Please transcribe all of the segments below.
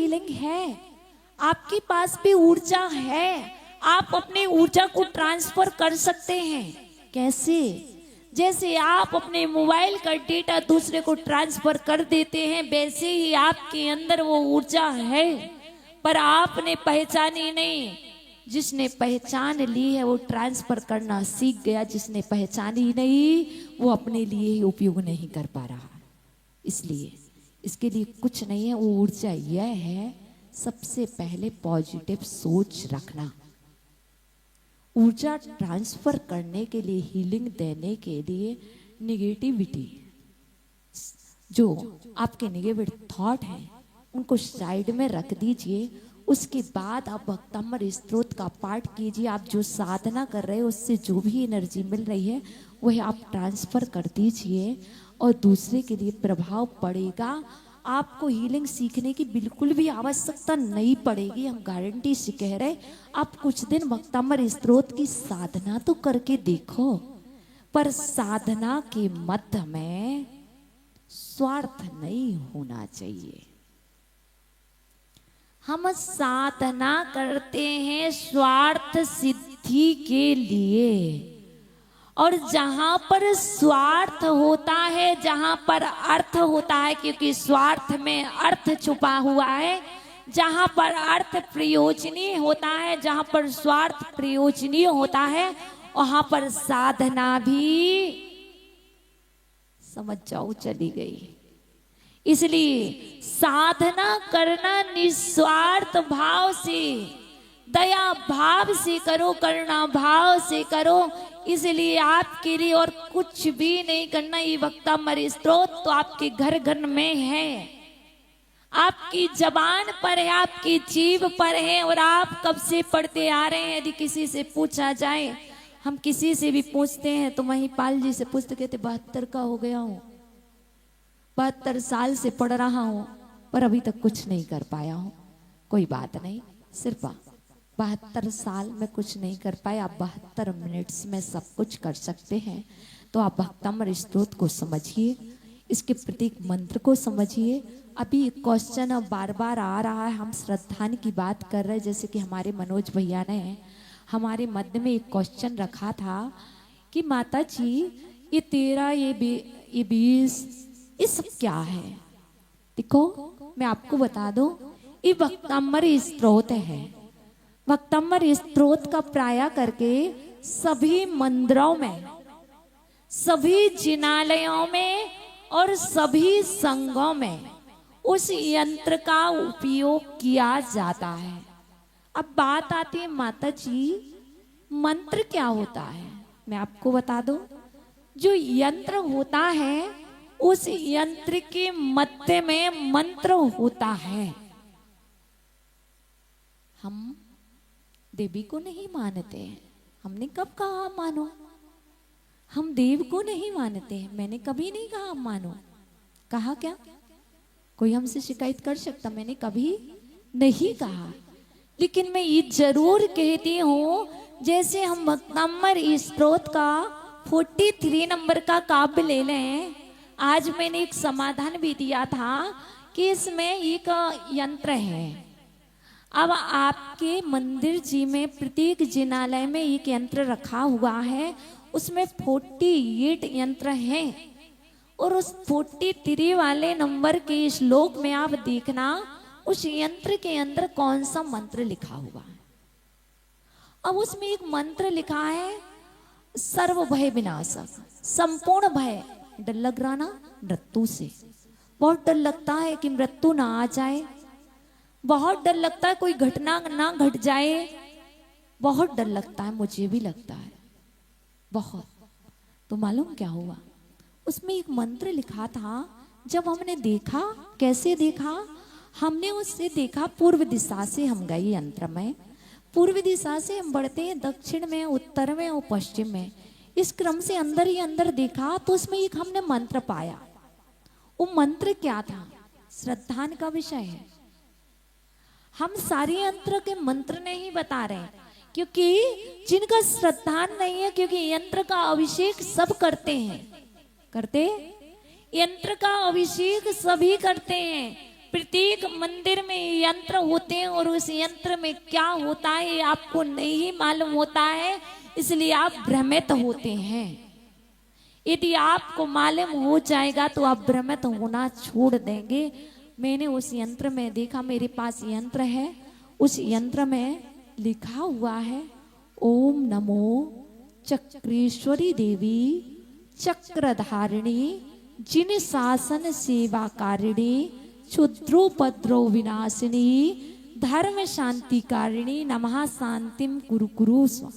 Healing है, आपके पास भी ऊर्जा है, आप अपनी ऊर्जा को ट्रांसफर कर सकते हैं। कैसे? जैसे आप अपने मोबाइल का डेटा दूसरे को ट्रांसफर कर देते हैं, वैसे ही आपके अंदर वो ऊर्जा है, पर आपने पहचानी नहीं। जिसने पहचान ली है वो ट्रांसफर करना सीख गया, जिसने पहचानी नहीं वो अपने लिए ही उपयोग नहीं कर पा रहा। इसलिए इसके लिए कुछ नहीं है, वो ऊर्जा यह है, सबसे पहले पॉजिटिव सोच रखना। ऊर्जा ट्रांसफर करने के लिए, हीलिंग देने के लिए निगेटिविटी, जो आपके निगेटिव थॉट हैं उनको साइड में रख दीजिए। उसके बाद आप भक्तामृत स्तोत्र का पाठ कीजिए। आप जो साधना कर रहे हो उससे जो भी एनर्जी मिल रही है वह आप ट्रांसफर कर दीजिए और दूसरे के लिए प्रभाव पड़ेगा। आपको हीलिंग सीखने की बिल्कुल भी आवश्यकता नहीं पड़ेगी, हम गारंटी से कह रहे। आप कुछ दिन भक्तामृत स्तोत्र की साधना तो करके देखो, पर साधना के मध्य में स्वार्थ नहीं होना चाहिए। हम साधना करते हैं स्वार्थ सिद्धि के लिए, और जहां पर स्वार्थ होता है, जहां पर अर्थ होता है, क्योंकि स्वार्थ में अर्थ छुपा हुआ है, जहां पर अर्थ प्रयोजनीय होता है, जहां पर स्वार्थ प्रयोजनीय होता है, वहां पर साधना भी समझ जाओ चली गई। इसलिए साधना करना निस्वार्थ भाव से, दया भाव से करो, करुणा भाव से करो। इसलिए आपके लिए और कुछ भी नहीं करना। ये भक्तामृत स्तोत्र तो आपके घर घर में है, आपकी जबान पर है, आपकी जीभ पर है, और आप कब से पढ़ते आ रहे हैं। यदि किसी से पूछा जाए, हम किसी से भी पूछते हैं तो वहीं पाल जी से पूछते, कहते 72 का हो गया हूं, 72 साल से पढ़ रहा हूं, पर अभी तक कुछ नहीं कर पाया हूं। कोई बात नहीं, सिर्फ 72 साल में कुछ नहीं कर पाए, आप 72 मिनट्स में सब कुछ कर सकते हैं। तो आप भक्तामृत स्तोत्र को समझिए, इसके प्रतीक मंत्र को समझिए। अभी क्वेश्चन बार बार आ रहा है, हम श्रद्धान की बात कर रहे हैं, जैसे कि हमारे मनोज भैया ने हमारे मध्य में एक क्वेश्चन रखा था कि माता जी ये 13, ये 20, ये सब क्या है। देखो मैं आपको बता दूं, ये भक्तामृत स्तोत्र है। भक्तामृत स्तोत्र का प्राय करके सभी मंदिरों में, सभी जिनालयों में और सभी संघों में उस यंत्र का उपयोग किया जाता है। अब बात आती है माता जी मंत्र क्या होता है। मैं आपको बता दूं, जो यंत्र होता है उस यंत्र के मध्य में मंत्र होता है। हम देवी को नहीं मानते हैं, हमने कब कहा मानो। हम देव को नहीं मानते हैं, मैंने कभी नहीं कहा मानो। कहा क्या? कोई हमसे शिकायत कर सकता? मैंने कभी नहीं कहा। लेकिन मैं ये जरूर कहती हूं, जैसे हम भक्तामृत स्तोत्र का 43 नंबर का काव्य ले लें, आज मैंने एक समाधान भी दिया था कि इसमें एक यंत्र है। अब आपके मंदिर जी में प्रत्येक जिनालय में एक यंत्र रखा हुआ है, उसमें 48 यंत्र हैं, और उस 43 वाले नंबर के श्लोक में आप देखना उस यंत्र के अंदर कौन सा मंत्र लिखा हुआ है। अब उसमें एक मंत्र लिखा है सर्व भय विनाशक, संपूर्ण भय। डर लग रहा ना मृत्यु से, बहुत डर लगता है कि मृत्यु ना आ जाए, बहुत डर लगता है कोई घटना ना घट जाए, बहुत डर लगता है, मुझे भी लगता है बहुत। तो मालूम क्या हुआ, उसमें एक मंत्र लिखा था। जब हमने देखा, कैसे देखा, हमने उससे देखा पूर्व दिशा से हम गए यंत्र में, पूर्व दिशा से हम बढ़ते हैं दक्षिण में, उत्तर में और पश्चिम में। इस क्रम से अंदर ही अंदर देखा तो उसमें एक हमने मंत्र पाया। वो मंत्र क्या था? श्रद्धान का विषय है। हम सारे यंत्र के मंत्र नहीं बता रहे, क्योंकि जिनका श्रद्धान नहीं है, क्योंकि यंत्र का अभिषेक सब करते हैं, करते यंत्र का अभिषेक सभी करते हैं, प्रत्येक मंदिर में यंत्र होते हैं और उस यंत्र में क्या होता है आपको नहीं मालूम होता है, इसलिए आप भ्रमित होते हैं। यदि आपको मालूम हो जाएगा तो आप भ्रमित होना छोड़ देंगे। मैंने उस यंत्र में देखा, मेरे पास यंत्र है, उस यंत्र में लिखा हुआ है ओम नमो चक्रेश्वरी देवी चक्रधारिणी जिन शासन सेवा कारिणी क्षुद्रोपद्रो विनाशिनी धर्म शांति कारिणी नमः शांतिम कुरु कुरु स्व।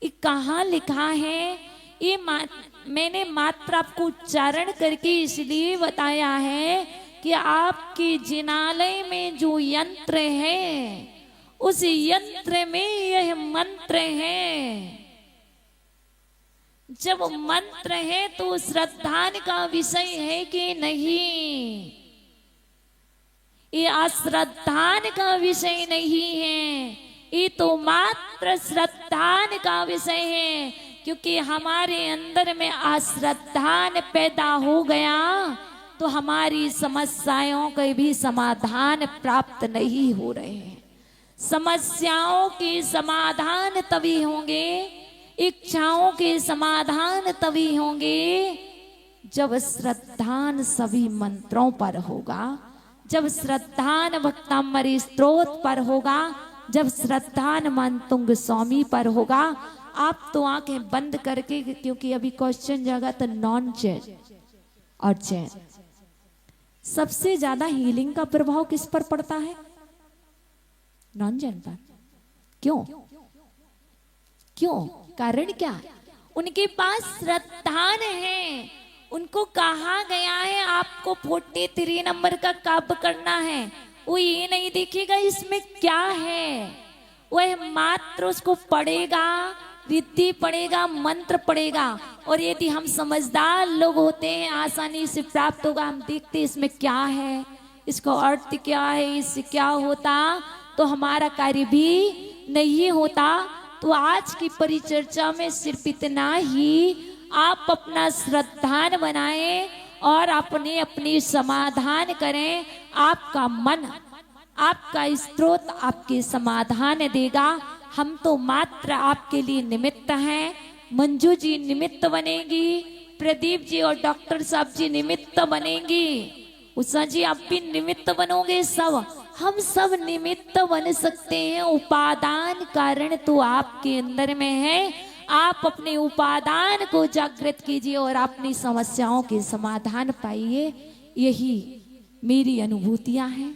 ये कहाँ लिखा है? ये मैंने मात्र आपको उच्चारण करके इसलिए बताया है कि आपके जिनालय में जो यंत्र है उस यंत्र में यह मंत्र है। जब मंत्र है तो श्रद्धान का विषय है कि नहीं? ये अश्रद्धान का विषय नहीं है, ये तो मात्र श्रद्धान का विषय है। क्योंकि हमारे अंदर में अश्रद्धान पैदा हो गया तो हमारी समस्याओं के भी समाधान प्राप्त नहीं हो रहे हैं। समस्याओं के समाधान तभी होंगे, इच्छाओं के समाधान तभी होंगे जब श्रद्धान सभी मंत्रों पर होगा, जब श्रद्धान भक्तामृत स्तोत्र पर होगा, जब श्रद्धान मानतुंग स्वामी पर होगा। आप तो आंखें बंद करके, क्योंकि अभी क्वेश्चन जाएगा तो नॉन चैन और चैन, सबसे ज्यादा हीलिंग का प्रभाव किस पर पड़ता है? नॉन चैन पर। क्यों? क्यों? कारण क्या? उनके पास श्रद्धान है। उनको कहा गया है आपको 43 नंबर का काम करना है, वो ये नहीं देखेगा इसमें क्या है, वह मात्र उसको पढ़ेगा, रिद्धि पढ़ेगा, मंत्र पढ़ेगा। और यदि हम समझदार लोग होते हैं आसानी से प्राप्त होगा। हम देखते इसमें क्या है, इसको अर्थ क्या है, इससे क्या होता, तो हमारा कार्य भी नहीं होता। तो आज की परिचर्चा में सिर्फ इतना ही, आप अपना श्रद्धान बनाएं और अपने अपनी समाधान करें। आपका मन, आपका स्त्रोत आपके समाधान देगा। हम तो मात्र आपके लिए निमित्त हैं। मंजू जी निमित्त बनेगी, प्रदीप जी और डॉक्टर साहब जी निमित्त बनेंगी, उषा जी आप भी निमित्त बनोगे। सब हम सब निमित्त बन सकते हैं। उपादान कारण तो आपके अंदर में है। आप अपने उपादान को जागृत कीजिए और अपनी समस्याओं के समाधान पाइए। यही मेरी अनुभूतियां हैं,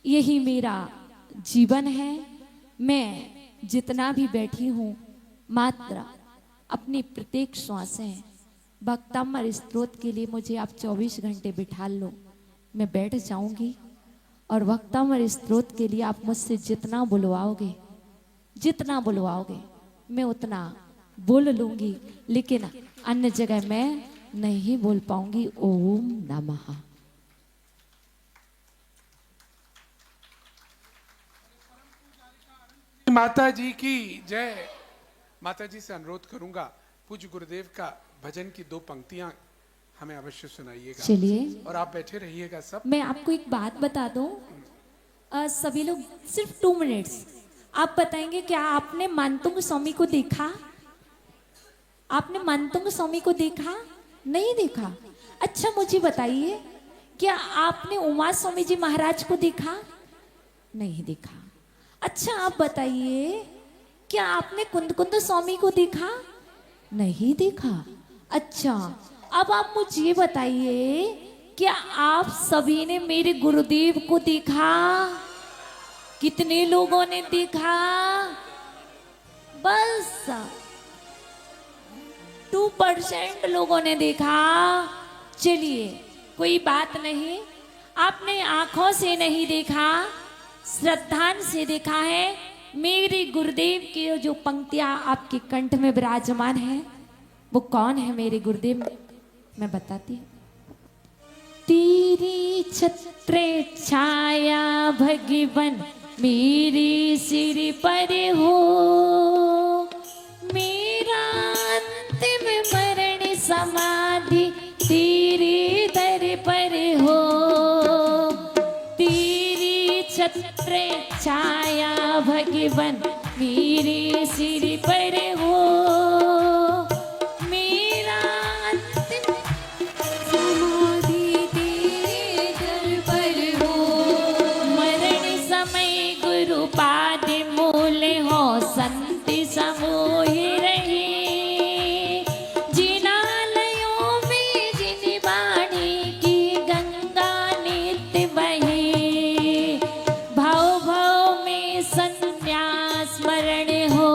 यही मेरा जीवन है। मैं जितना भी बैठी हूँ मात्र अपनी प्रत्येक श्वासें भक्तामृत स्तोत्र के लिए मुझे आप 24 घंटे बिठा लो, मैं बैठ जाऊंगी और भक्तामृत स्तोत्र के लिए आप मुझसे जितना बुलवाओगे मैं उतना बोल लूंगी। लेकिन अन्य जगह मैं नहीं बोल पाऊंगी। ओम नमः। माता जी की जय। माता जी से अनुरोध करूंगा पूज्य गुरुदेव का भजन की 2 पंक्तियां हमें अवश्य सुनाइएगा। चलिए, और आप बैठे रहिएगा सब। मैं आपको एक बात बता दूं, सभी लोग सिर्फ 2 मिनट्स आप बताएंगे, क्या आपने मानतुंग स्वामी को देखा? आपने मानतुंग स्वामी को देखा? नहीं देखा? अच्छा मुझे बताइए, क्या आपने उमा स्वामी जी महाराज को देखा? नहीं देखा। अच्छा आप बताइए, क्या आपने कुंद स्वामी को देखा? नहीं देखा। अच्छा अब आप मुझे बताइए, क्या आप सभी ने मेरे गुरुदेव को देखा? कितने लोगों ने देखा? बस 2% लोगों ने देखा। चलिए कोई बात नहीं, आपने आंखों से नहीं देखा, श्रद्धान से देखा है। मेरे गुरुदेव की जो पंक्तियां आपके कंठ में विराजमान है वो कौन है मेरे गुरुदेव? मैं बताती हूँ। तेरी छत्र छाया भगवन मेरे सिर पर हो, मेरा अंतिम मरण समाधि तेरे दर पर हो। छत्र छाया भगवन मेरे सिर पर हो, मेरा अंतिम समाधि तेरे दर पर हो। मरण समय गुरु पाद मूल हो, संत समूह रहे, जिनालयों में जिन वाणी की गंगा नित्य बहे। भाव भाव में संन्यास स्मरण हो,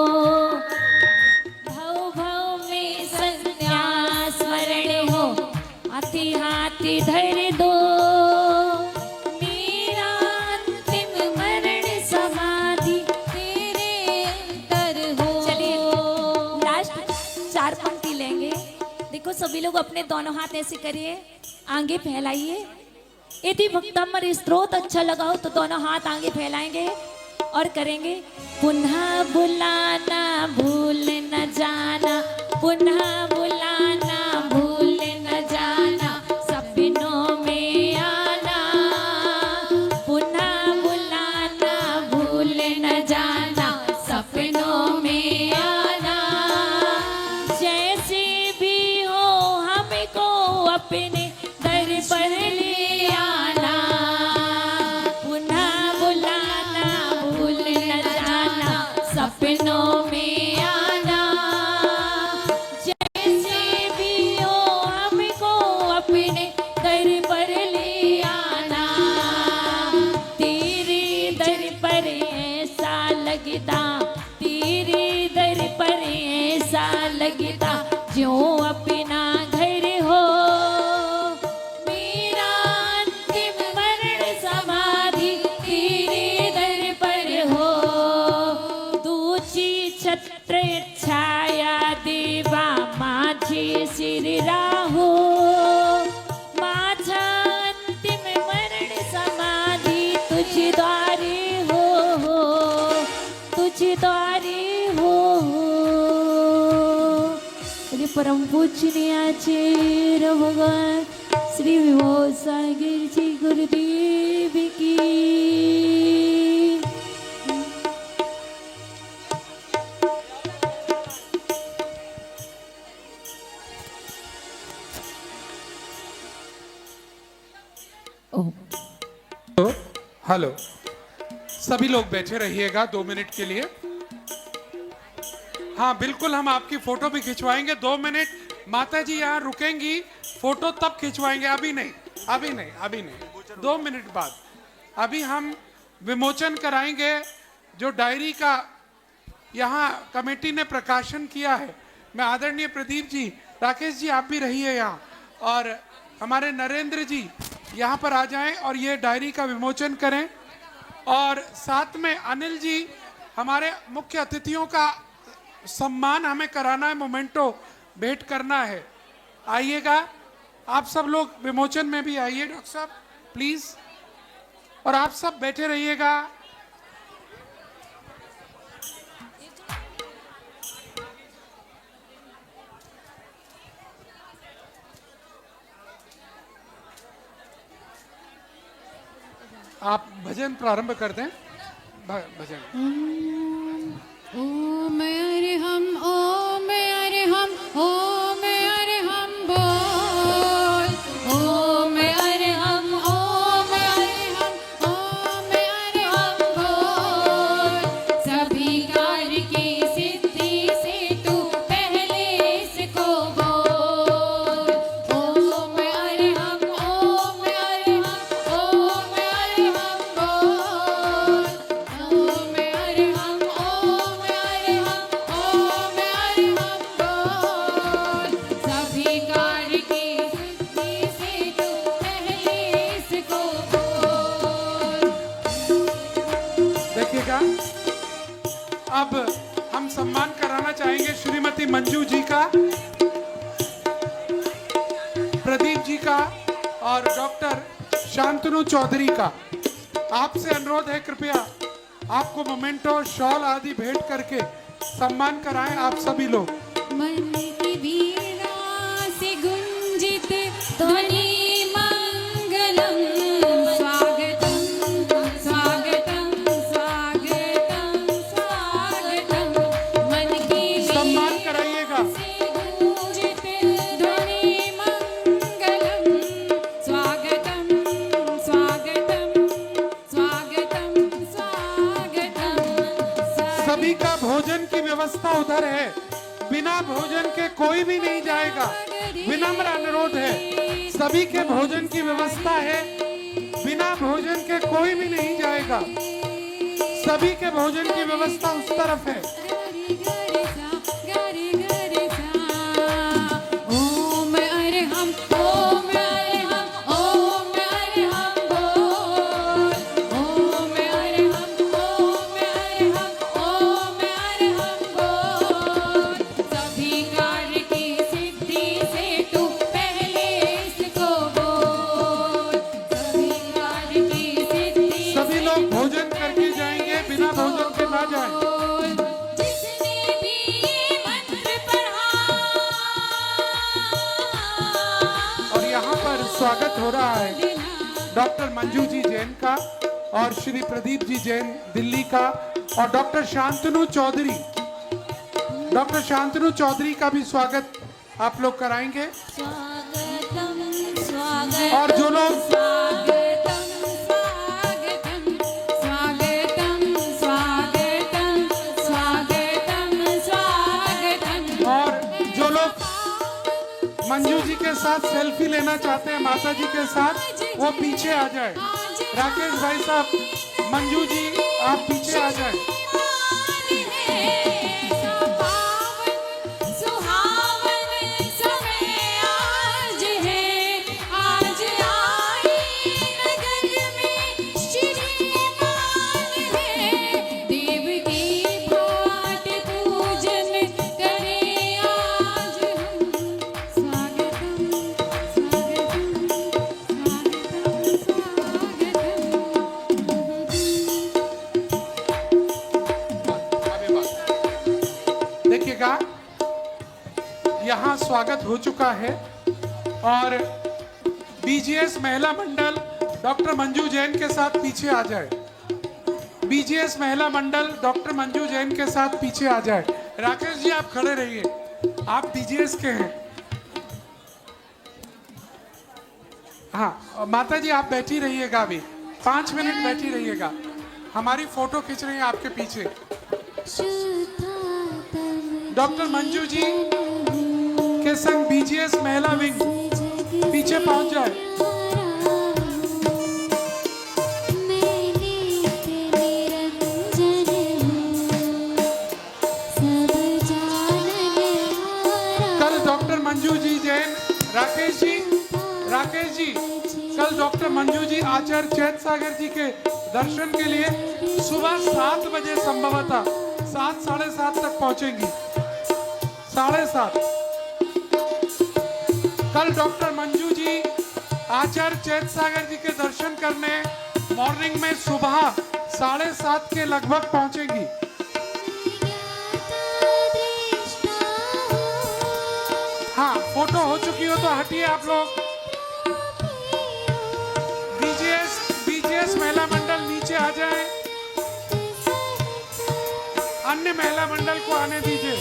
भाव भाव में संन्यास स्मरण हो, हाथी हाथी धर दो, मेरा अंतिम मरण समाधि तेरे दर हो। चलिए लास्ट 4 पंक्ति लेंगे। देखो सभी लोग अपने दोनों हाथ ऐसे करिए, आगे फैलाइए। यदि भक्तमर स्त्रोत अच्छा लगा हो तो दोनों हाथ आगे फैलाएंगे और करेंगे। पुनः बुलाना भूल न जाना, पुनः बुलाना भूल न जाना, सपनों में आना, पुनः बुलाना भूल न जाना, सपनों में आना। जैसे भी हो हमको अपने दर पर ले आना, पुनः बुलाना भूल न जाना, सपनों में आना। जैसे भी हो हमको अपने दर पर ले आना, तेरे दर पर ऐसा लगता, तेरे दर पर ऐसा लगता, जो अपना घर हो। मेरा अंतिम मरण समाधि तेरे दर पर हो। दूची छत्र छाया देवा माझे सिर राहो, माझा अंतिम मरण समाधि तुझ द्वारे हो, तुझ द्वारे हो। बोले परम पूजनीय आचार्य भगवान श्री विभो सागर जी गुरुदेव की। हेलो, सभी लोग बैठे रहिएगा 2 मिनट के लिए। हाँ बिल्कुल, हम आपकी फोटो भी खिंचवाएंगे 2 मिनट। माता जी यहाँ रुकेंगी, फोटो तब खिंचवाएंगे, अभी नहीं, अभी नहीं, अभी नहीं, 2 मिनट बाद। अभी हम विमोचन कराएंगे जो डायरी का यहाँ कमेटी ने प्रकाशन किया है। मैं आदरणीय प्रदीप जी, राकेश जी आप भी रहिए यहाँ, और हमारे नरेंद्र जी यहाँ पर आ जाएं और ये डायरी का विमोचन करें। और साथ में अनिल जी, हमारे मुख्य अतिथियों का सम्मान हमें कराना है, मोमेंटो भेंट करना है। आइएगा आप सब लोग, विमोचन में भी आइए डॉक्टर साहब प्लीज, और आप सब बैठे रहिएगा। आप भजन प्रारंभ कर दें। भजन ओम अरहम, ओम अरहम, ओम अरहम बोल। ओम अरहम, ओम अरहम, ओम अरहम बोल। सभी कार्य की सिद्धि से तू पहले इसको बोल। ओम अरहम, ओम अरहम, ओम अरहम बोल। ओम अरहम, ओम अरहम, ओम अरहम बोल। सभी कार्य की सिद्धि से तू पहले इसको बोल। देखिएगा, अब हम सम्मान कराना चाहेंगे श्रीमती मंजू जी का, प्रदीप जी का और डॉक्टर शांतनु चौधरी का। आपसे अनुरोध है, कृपया आपको मोमेंटो, शॉल आदि भेंट करके सम्मान कराएं आप सभी लोग। मन की वीणा से गुंजित ध्वनि मंगलम, स्वागतम स्वागतम व्यवस्था उधर है, बिना भोजन के कोई भी नहीं जाएगा। विनम्र अनुरोध है, सभी के भोजन की व्यवस्था है, बिना भोजन के कोई भी नहीं जाएगा। सभी के भोजन की व्यवस्था उस तरफ है। ओम अरहम ओम अरहम ओम अरहम बोल। ओम अरहम ओम अरहम ओम अरहम बोल। सभी कार्य की सिद्धि से तू पहले इसको बोल। सभी कार्य की सिद्धि सभी लोग भोजन करके जाएंगे, बिना भोजन के ना जाएं। बोल। जिसने भी ये मंत्र पढ़ा और यहाँ पर स्वागत हो रहा है डॉक्टर मंजू जी जैन का और श्री प्रदीप जी जैन दिल्ली का और डॉक्टर शांतनु चौधरी, डॉक्टर शांतनु चौधरी का भी स्वागत आप लोग कराएंगे। स्वागतम स्वागतम और जो लोग स्वागतम स्वागतम स्वागतम स्वागतम स्वागतम स्वागतम। और जो लोग मंजू जी के साथ सेल्फी लेना चाहते हैं माता जी के साथ, वो पीछे आ जाए। राकेश भाई साहब, मंजू जी आप पीछे आ जाए। सुहावन समय आज है, आज आई नगर में श्रीमान है। देव की भाट पूजन करें आज हम। स्वागतम स्वागतम स्वागतम स्वागतम। देखिएगा, यहाँ स्वागत हो चुका है और बीजीएस महिला मंडल डॉक्टर मंजू जैन के साथ पीछे आ जाए। बीजीएस महिला मंडल डॉक्टर मंजू जैन के साथ पीछे आ जाए। राकेश जी आप खड़े रहिए, आप बीजीएस के हैं। हाँ माता जी आप बैठी रहिएगा, अभी 5 मिनट बैठी रहिएगा, हमारी फोटो खींच रही है आपके पीछे। डॉक्टर मंजू जी के संग बीजीएस महिला विंग पीछे पहुंच जाए। कल डॉक्टर मंजू जी जैन, राकेश जी कल डॉक्टर मंजू जी आचार्य चैत सागर जी के दर्शन के लिए सुबह 7 बजे संभवतः 7 साढ़े 7 तक पहुंचेंगी। 7:30 कल डॉक्टर मंजू जी आचार्य चैत सागर जी के दर्शन करने मॉर्निंग में सुबह 7:30 के लगभग पहुंचेंगी। हाँ फोटो हो चुकी हो तो हटिए आप लोग। बीजीएस महिला मंडल नीचे आ जाए, अन्य महिला मंडल को आने दीजिए।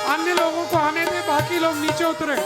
अन्य लोगों को आने दे, बाकी लोग नीचे उतरे।